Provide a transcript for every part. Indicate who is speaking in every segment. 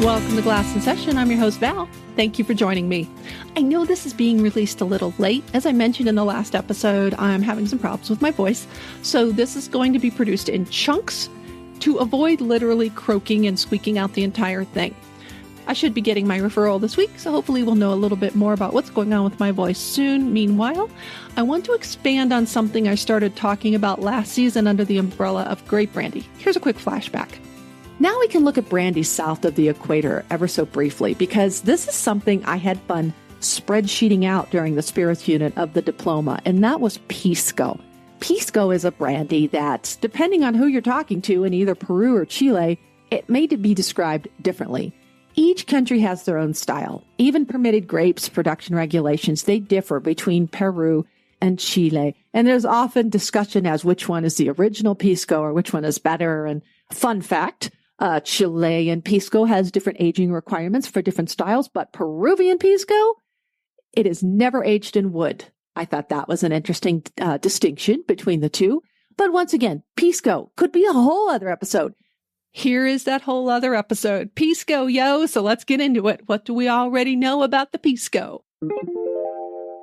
Speaker 1: Welcome to Glass in Session. I'm your host, Val. Thank you for joining me. I know this is being released a little late. As I mentioned in the last episode, I'm having some problems with my voice. So this is going to be produced in chunks to avoid literally croaking and squeaking out the entire thing. I should be getting my referral this week, so hopefully we'll know a little bit more about what's going on with my voice soon. Meanwhile, I want to expand on something I started talking about last season under the umbrella of grape brandy. Here's a quick flashback. Now we can look at brandy south of the equator ever so briefly, because this is something I had fun spreadsheeting out during the spirits unit of the diploma, and that was Pisco. Pisco is a brandy that, depending on who you're talking to in either Peru or Chile, it may be described differently. Each country has their own style. Even permitted grapes production regulations, they differ between Peru and Chile. And there's often discussion as which one is the original Pisco or which one is better. And fun fact, Chilean Pisco has different aging requirements for different styles, but Peruvian Pisco, it is never aged in wood. I thought that was an interesting distinction between the two. But once again, Pisco could be a whole other episode. Here is that whole other episode. Pisco, yo! So let's get into it. What do we already know about the Pisco?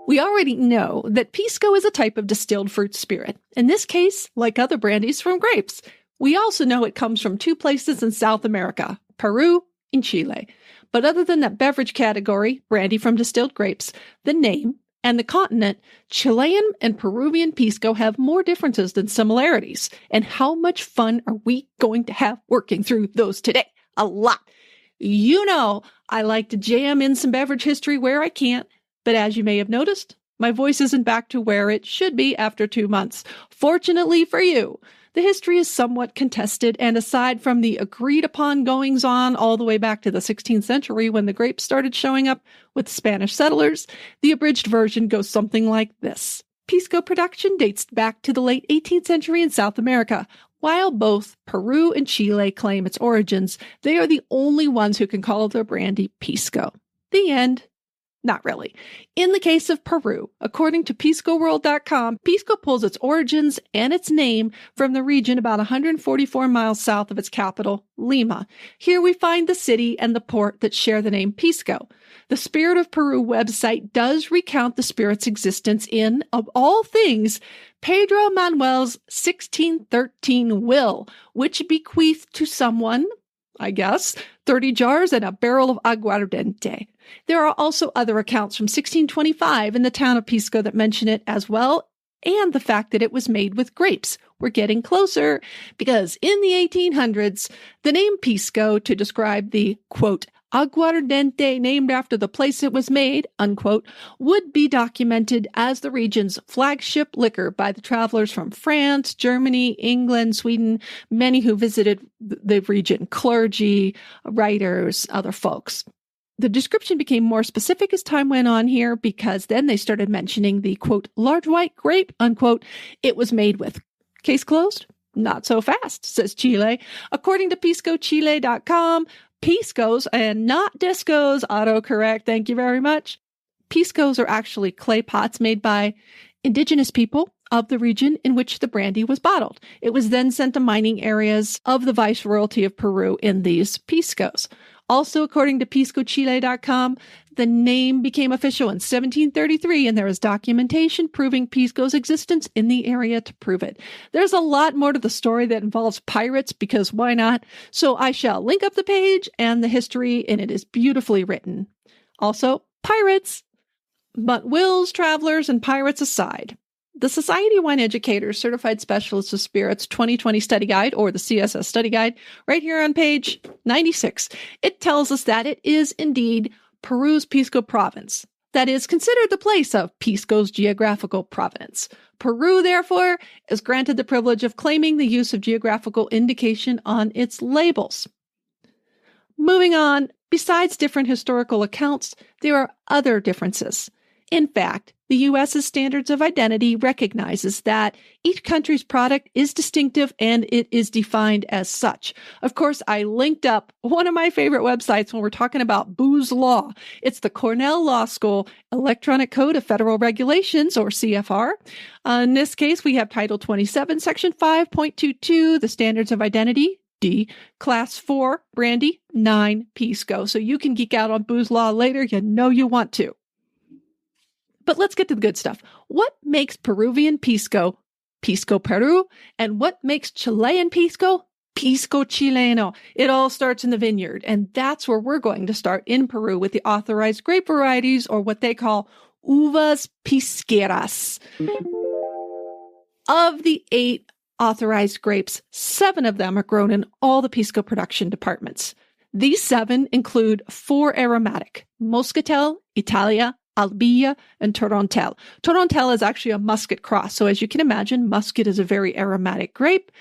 Speaker 1: We already know that Pisco is a type of distilled fruit spirit. In this case, like other brandies, from grapes. We also know it comes from two places in South America, Peru and Chile. But other than that beverage category, brandy from distilled grapes, the name and the continent, Chilean and Peruvian Pisco have more differences than similarities. And how much fun are we going to have working through those today? A lot. You know, I like to jam in some beverage history where I can't. But as you may have noticed, my voice isn't back to where it should be after 2 months. Fortunately for you, the history is somewhat contested, and aside from the agreed-upon goings-on all the way back to the 16th century when the grapes started showing up with Spanish settlers, the abridged version goes something like this. Pisco production dates back to the late 18th century in South America. While both Peru and Chile claim its origins, they are the only ones who can call their brandy Pisco. The end. Not really. In the case of Peru, according to PiscoWorld.com, Pisco pulls its origins and its name from the region about 144 miles south of its capital, Lima. Here we find the city and the port that share the name Pisco. The Spirit of Peru website does recount the spirit's existence in, of all things, Pedro Manuel's 1613 will, which bequeathed to someone, I guess, 30 jars and a barrel of aguardiente. There are also other accounts from 1625 in the town of Pisco that mention it as well, and the fact that it was made with grapes. We're getting closer, because in the 1800s, the name Pisco to describe the, quote, aguardiente named after the place it was made, unquote, would be documented as the region's flagship liquor by the travelers from France, Germany, England, Sweden, many who visited the region, clergy, writers, other folks. The description became more specific as time went on here, because then they started mentioning the, quote, large white grape, unquote, it was made with. Case closed? Not so fast, says Chile. According to PiscoChile.com, Piscos and not discos, autocorrect, thank you very much. Piscos are actually clay pots made by indigenous people of the region in which the brandy was bottled. It was then sent to mining areas of the Viceroyalty of Peru in these Piscos. Also, according to PiscoChile.com, the name became official in 1733, and there is documentation proving Pisco's existence in the area to prove it. There's a lot more to the story that involves pirates, because why not? So I shall link up the page and the history, and it is beautifully written. Also, pirates. But wills, travelers, and pirates aside, the Society of Wine Educators Certified Specialists of Spirits 2020 Study Guide, or the CSS Study Guide, right here on page 96, it tells us that it is indeed Peru's Pisco province that is considered the place of Pisco's geographical provenance. Peru, therefore, is granted the privilege of claiming the use of geographical indication on its labels. Moving on, besides different historical accounts, there are other differences. In fact, the U.S.'s standards of identity recognizes that each country's product is distinctive and it is defined as such. Of course, I linked up one of my favorite websites when we're talking about booze law. It's the Cornell Law School Electronic Code of Federal Regulations, or CFR. In this case, we have Title 27, Section 5.22, the Standards of Identity. D. Class 4 brandy, 9 Pisco. So you can geek out on booze law later. You know you want to. But let's get to the good stuff. What makes Peruvian Pisco, Pisco Peru, and what makes Chilean Pisco, Pisco Chileno? It all starts in the vineyard, and that's where we're going to start in Peru with the authorized grape varieties, or what they call uvas pisqueras. Of the 8 authorized grapes, 7 of them are grown in all the Pisco production departments. These 7 include 4 aromatic: Moscatel, Italia, Albilla, and Torontel. Torontel is actually a muscat cross. So as you can imagine, muscat is a very aromatic grape.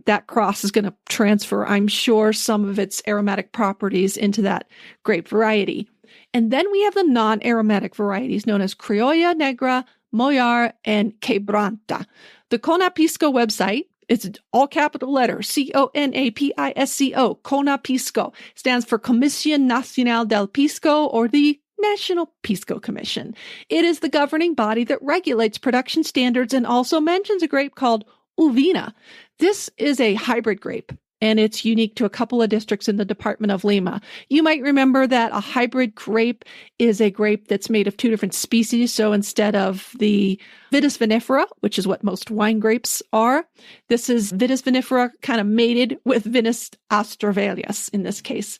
Speaker 1: That cross is going to transfer, I'm sure, some of its aromatic properties into that grape variety. And then we have the non-aromatic varieties known as Criolla Negra, Mollar, and Quebranta. The Conapisco website, it's all capital letters, CONAPISCO, Conapisco, stands for Comisión Nacional del Pisco, or the National Pisco Commission. It is the governing body that regulates production standards and also mentions a grape called Uvina. This is a hybrid grape, and it's unique to a couple of districts in the Department of Lima. You might remember that a hybrid grape is a grape that's made of 2 different species. So instead of the Vitis vinifera, which is what most wine grapes are, this is Vitis vinifera kind of mated with Vitis astravalus in this case.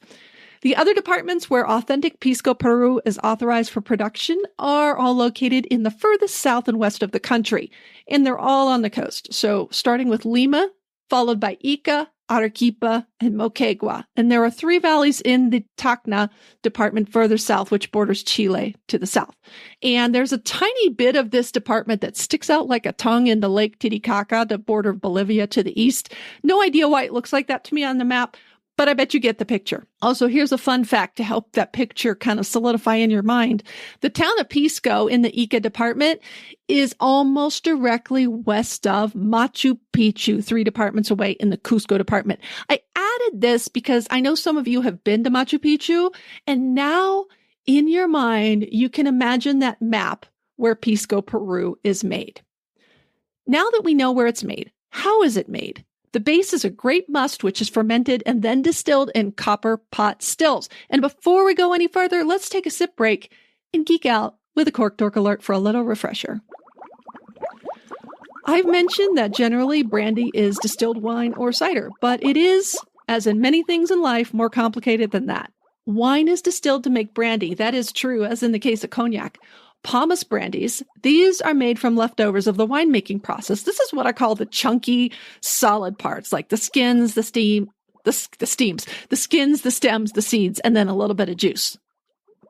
Speaker 1: The other departments where authentic Pisco Peru is authorized for production are all located in the furthest south and west of the country, and they're all on the coast. So starting with Lima, followed by Ica, Arequipa, and Moquegua. And there are 3 valleys in the Tacna department further south, which borders Chile to the south. And there's a tiny bit of this department that sticks out like a tongue into Lake Titicaca, the border of Bolivia to the east. No idea why it looks like that to me on the map, but I bet you get the picture. Also, here's a fun fact to help that picture kind of solidify in your mind. The town of Pisco in the Ica department is almost directly west of Machu Picchu, 3 departments away in the Cusco department. I added this because I know some of you have been to Machu Picchu, and now in your mind, you can imagine that map where Pisco Peru is made. Now that we know where it's made, how is it made? The base is a grape must, which is fermented and then distilled in copper pot stills. And before we go any further, let's take a sip break and geek out with a cork dork alert for a little refresher. I've mentioned that generally brandy is distilled wine or cider, but it is, as in many things in life, more complicated than that. Wine is distilled to make brandy. That is true, as in the case of cognac. Pomace brandies, these are made from leftovers of the winemaking process. This is what I call the chunky, solid parts, like the skins, the skins, the stems, the seeds, and then a little bit of juice.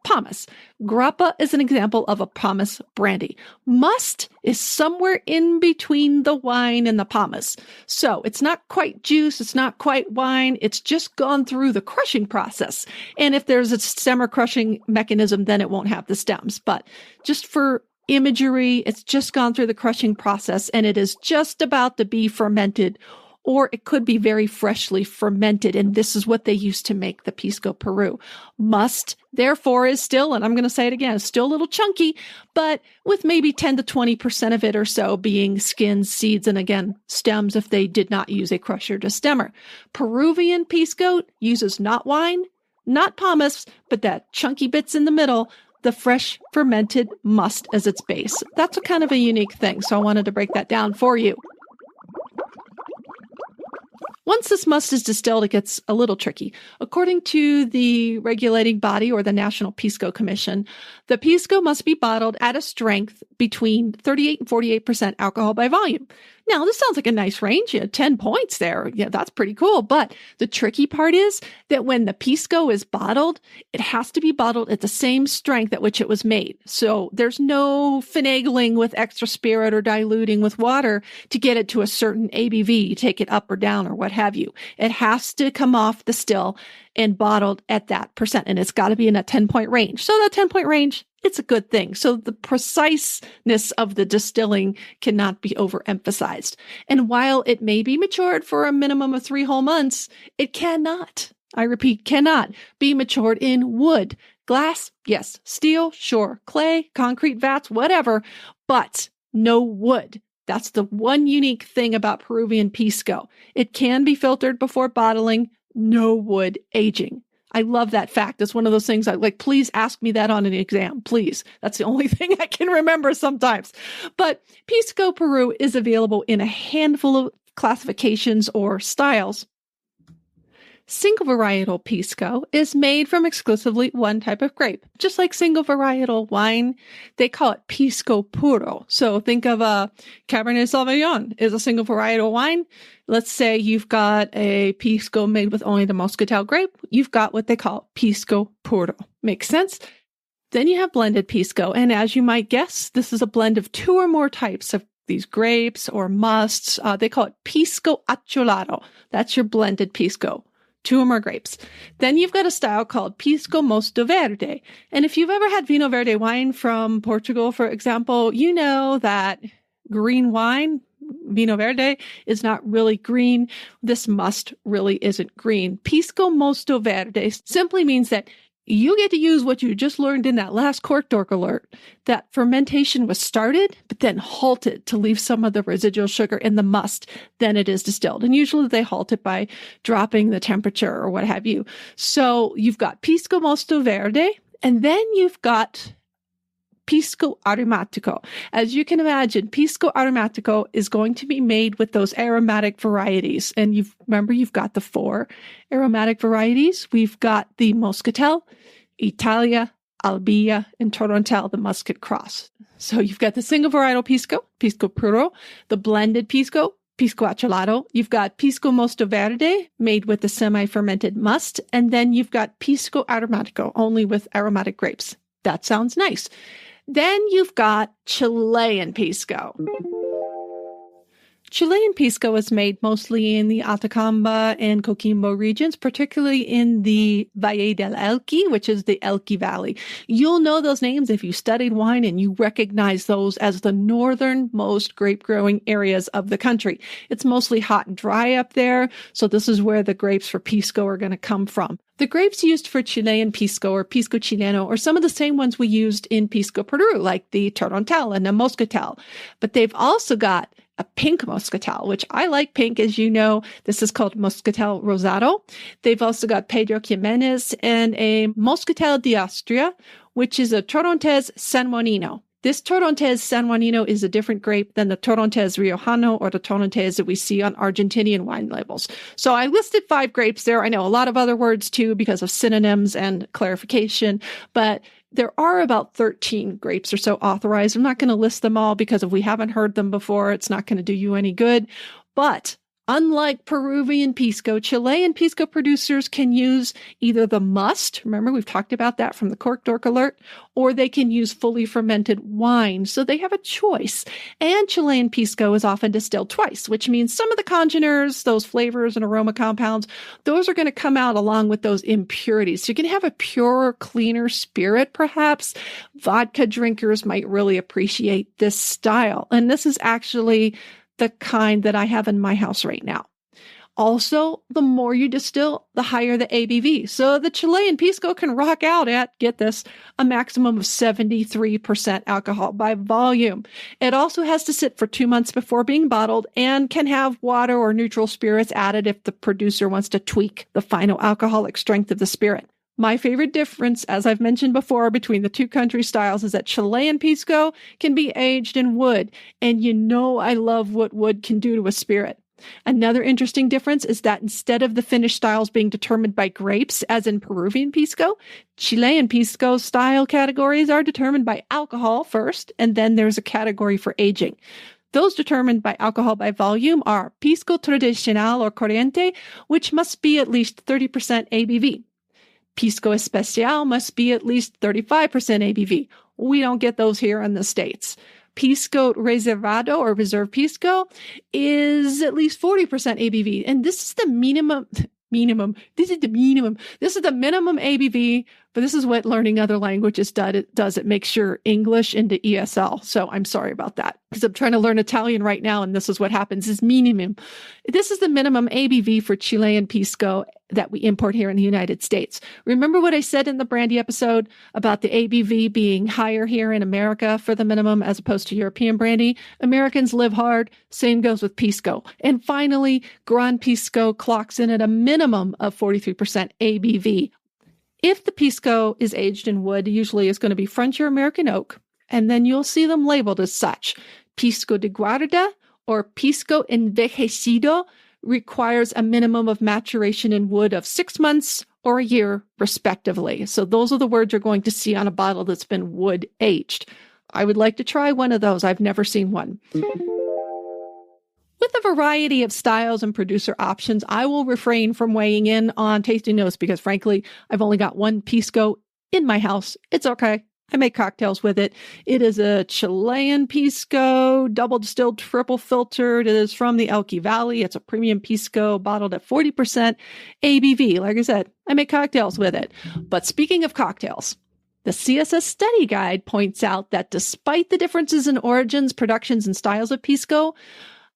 Speaker 1: Pomace. Grappa is an example of a pomace brandy. Must is somewhere in between the wine and the pomace. So it's not quite juice, it's not quite wine, it's just gone through the crushing process. And if there's a stemmer crushing mechanism, then it won't have the stems. But just for imagery, it's just gone through the crushing process, and it is just about to be fermented, or it could be very freshly fermented. And this is what they used to make the Pisco Peru. Must, therefore, is still, and I'm going to say it again, it's still a little chunky, but with maybe 10 to 20% of it or so being skins, seeds, and again, stems if they did not use a crusher to stemmer. Peruvian Pisco uses not wine, not pomace, but that chunky bits in the middle, the fresh fermented must as its base. That's a kind of a unique thing, so I wanted to break that down for you. Once this must is distilled, it gets a little tricky. According to the regulating body, or the National Pisco Commission, the Pisco must be bottled at a strength between 38 and 48% alcohol by volume. Now, this sounds like a nice range. 10 points there. Yeah, that's pretty cool. But the tricky part is that when the Pisco is bottled, it has to be bottled at the same strength at which it was made. So there's no finagling with extra spirit or diluting with water to get it to a certain ABV. You take it up or down or what have you. It has to come off the still and bottled at that percent. And it's got to be in a 10-point range. So that 10-point range, it's a good thing. So the preciseness of the distilling cannot be overemphasized. And while it may be matured for a minimum of 3 whole months, it cannot, I repeat, cannot be matured in wood. Glass, yes. Steel, sure. Clay, concrete vats, whatever, but no wood. That's the one unique thing about Peruvian Pisco. It can be filtered before bottling, no wood aging. I love that fact. It's one of those things I like, please ask me that on an exam, please. That's the only thing I can remember sometimes. But Pisco Peru is available in a handful of classifications or styles. Single varietal Pisco is made from exclusively one type of grape. Just like single varietal wine, they call it Pisco Puro. So think of a Cabernet Sauvignon is a single varietal wine. Let's say you've got a Pisco made with only the Moscatel grape. You've got what they call Pisco Puro. Makes sense? Then you have blended Pisco. And as you might guess, this is a blend of two or more types of these grapes or musts. They call it Pisco Acholado. That's your blended Pisco. Two or more grapes. Then you've got a style called Pisco Mosto Verde. And if you've ever had Vino Verde wine from Portugal, for example, you know that green wine, Vino Verde, is not really green. This must really isn't green. Pisco Mosto Verde simply means that you get to use what you just learned in that last cork dork alert, that fermentation was started, but then halted to leave some of the residual sugar in the must. Then it is distilled. And usually they halt it by dropping the temperature or what have you. So you've got Pisco Mosto Verde, and then you've got Pisco Aromatico. As you can imagine, Pisco Aromatico is going to be made with those aromatic varieties. And you've got the 4 aromatic varieties. We've got the Moscatel, Italia, Albilla, and Torontel, the Muscat Cross. So you've got the single varietal Pisco, Pisco Puro, the blended Pisco, Pisco Acholado. You've got Pisco Mosto Verde, made with the semi-fermented must. And then you've got Pisco Aromatico, only with aromatic grapes. That sounds nice. Then you've got Chilean Pisco. Chilean Pisco is made mostly in the Atacama and Coquimbo regions, particularly in the Valle del Elqui, which is the Elqui Valley. You'll know those names if you studied wine and you recognize those as the northernmost grape growing areas of the country. It's mostly hot and dry up there, so this is where the grapes for Pisco are going to come from. The grapes used for Chilean Pisco or Pisco Chileno are some of the same ones we used in Pisco Peru, like the Torontel and the Moscatel. But they've also got a pink Moscatel, which I like pink, as you know. This is called Moscatel Rosado. They've also got Pedro Ximénez and a Moscatel de Austria, which is a Torontes San Juanino. This Torontes San Juanino is a different grape than the Torontes Riojano or the Torontes that we see on Argentinian wine labels. So I listed 5 grapes there. I know a lot of other words too because of synonyms and clarification, but there are about 13 grapes or so authorized. I'm not going to list them all because if we haven't heard them before, it's not going to do you any good. But unlike Peruvian Pisco, Chilean Pisco producers can use either the must, remember we've talked about that from the cork dork alert, or they can use fully fermented wine. So they have a choice. And Chilean Pisco is often distilled twice, which means some of the congeners, those flavors and aroma compounds, those are going to come out along with those impurities. So you can have a purer, cleaner spirit, perhaps. Vodka drinkers might really appreciate this style. And this is actually the kind that I have in my house right now. Also, the more you distill, the higher the ABV. So the Chilean Pisco can rock out at, get this, a maximum of 73% alcohol by volume. It also has to sit for 2 months before being bottled and can have water or neutral spirits added if the producer wants to tweak the final alcoholic strength of the spirit. My favorite difference, as I've mentioned before, between the two country styles is that Chilean Pisco can be aged in wood. And you know I love what wood can do to a spirit. Another interesting difference is that instead of the finished styles being determined by grapes, as in Peruvian Pisco, Chilean Pisco style categories are determined by alcohol first, and then there's a category for aging. Those determined by alcohol by volume are Pisco Tradicional or Corriente, which must be at least 30% ABV. Pisco Especial must be at least 35% ABV. We don't get those here in the States. Pisco Reservado or Reserve Pisco is at least 40% ABV. And this is the minimum. This is the minimum ABV, but this is what learning other languages does. It makes your English into ESL. So I'm sorry about that because I'm trying to learn Italian right now. And this is what happens is minimum. This is the minimum ABV for Chilean Pisco. that we import here in the United States. Remember what I said in the brandy episode about the ABV being higher here in America for the minimum as opposed to European brandy? Americans live hard. Same goes with Pisco. And finally, Grand Pisco clocks in at a minimum of 43% ABV. If the Pisco is aged in wood, usually it's going to be French or American oak, and then you'll see them labeled as such. Pisco de guarda or Pisco envejecido requires a minimum of maturation in wood of 6 months or a year, respectively. So those are the words you're going to see on a bottle that's been wood aged. I would like to try one of those. I've never seen one. With a variety of styles and producer options, I will refrain from weighing in on tasting notes because, frankly, I've only got one Pisco in my house. It's okay. I make cocktails with it. It is a Chilean Pisco, double distilled, triple filtered. It is from the Elqui Valley. It's a premium Pisco bottled at 40% ABV. Like I said, I make cocktails with it. But speaking of cocktails, the CSS study guide points out that despite the differences in origins, productions, and styles of Pisco,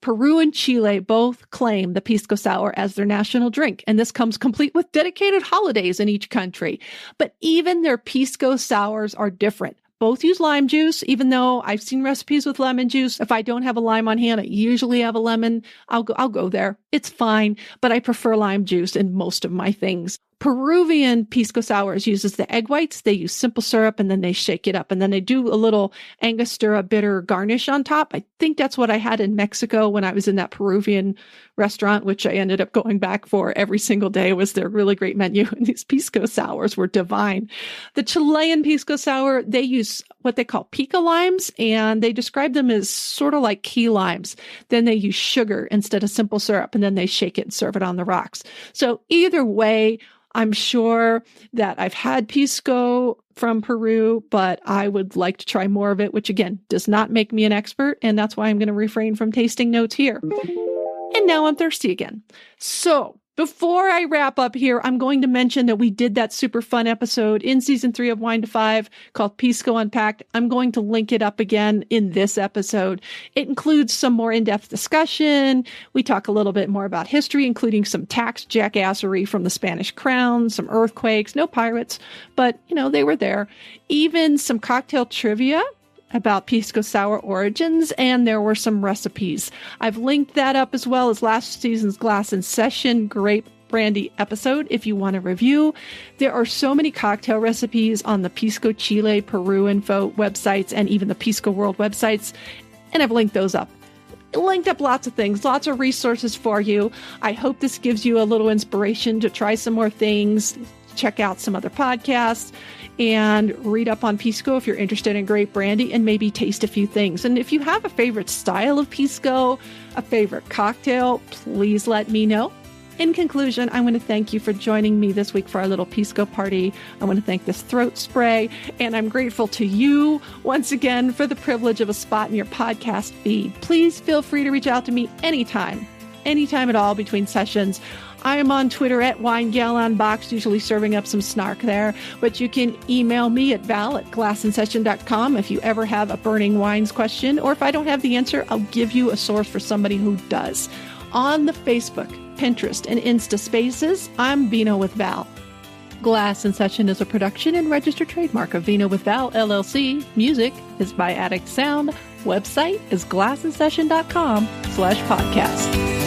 Speaker 1: Peru and Chile both claim the Pisco Sour as their national drink, and this comes complete with dedicated holidays in each country. But even their Pisco Sours are different. Both use lime juice, even though I've seen recipes with lemon juice. If I don't have a lime on hand, I usually have a lemon. I'll go there. It's fine, but I prefer lime juice in most of my things. Peruvian Pisco Sours uses the egg whites. They use simple syrup and then they shake it up. And then they do a little Angostura bitter garnish on top. I think that's what I had in Mexico when I was in that Peruvian restaurant, which I ended up going back for every single day. It was their really great menu. And these Pisco Sours were divine. The Chilean Pisco Sour, they use what they call pica limes, and they describe them as sort of like key limes. Then they use sugar instead of simple syrup, and then they shake it and serve it on the rocks. So either way, I'm sure that I've had Pisco from Peru, but I would like to try more of it, which again, does not make me an expert. And that's why I'm going to refrain from tasting notes here. And now I'm thirsty again. So before I wrap up here, I'm going to mention that we did that super fun episode in season 3 of Wine to Five called Pisco Unpacked. I'm going to link it up again in this episode. It includes some more in-depth discussion. We talk a little bit more about history, including some tax jackassery from the Spanish crown, some earthquakes, no pirates, but they were there. Even some cocktail trivia about Pisco Sour origins, and there were some recipes. I've linked that up as well as last season's Glass and Session grape brandy episode if you want to review. There are so many cocktail recipes on the Pisco Chile, Peru info websites, and even the Pisco World websites, and I've linked those up. Linked up lots of things, lots of resources for you. I hope this gives you a little inspiration to try some more things, check out some other podcasts, and read up on Pisco if you're interested in grape brandy, and maybe taste a few things. And if you have a favorite style of Pisco, a favorite cocktail, please let me know. In conclusion, I want to thank you for joining me this week for our little Pisco party. I want to thank this throat spray, and I'm grateful to you once again for the privilege of a spot in your podcast feed. Please feel free to reach out to me anytime at all between sessions. I am on Twitter at WineGallonBox, usually serving up some snark there, but you can email me at val@glassandsession.com if you ever have a burning wines question, or if I don't have the answer, I'll give you a source for somebody who does. On the Facebook, Pinterest, and Insta Spaces, I'm Vino With Val. Glass and Session is a production and registered trademark of Vino With Val, LLC. Music is by Addict Sound. Website is glassandsession.com/podcast.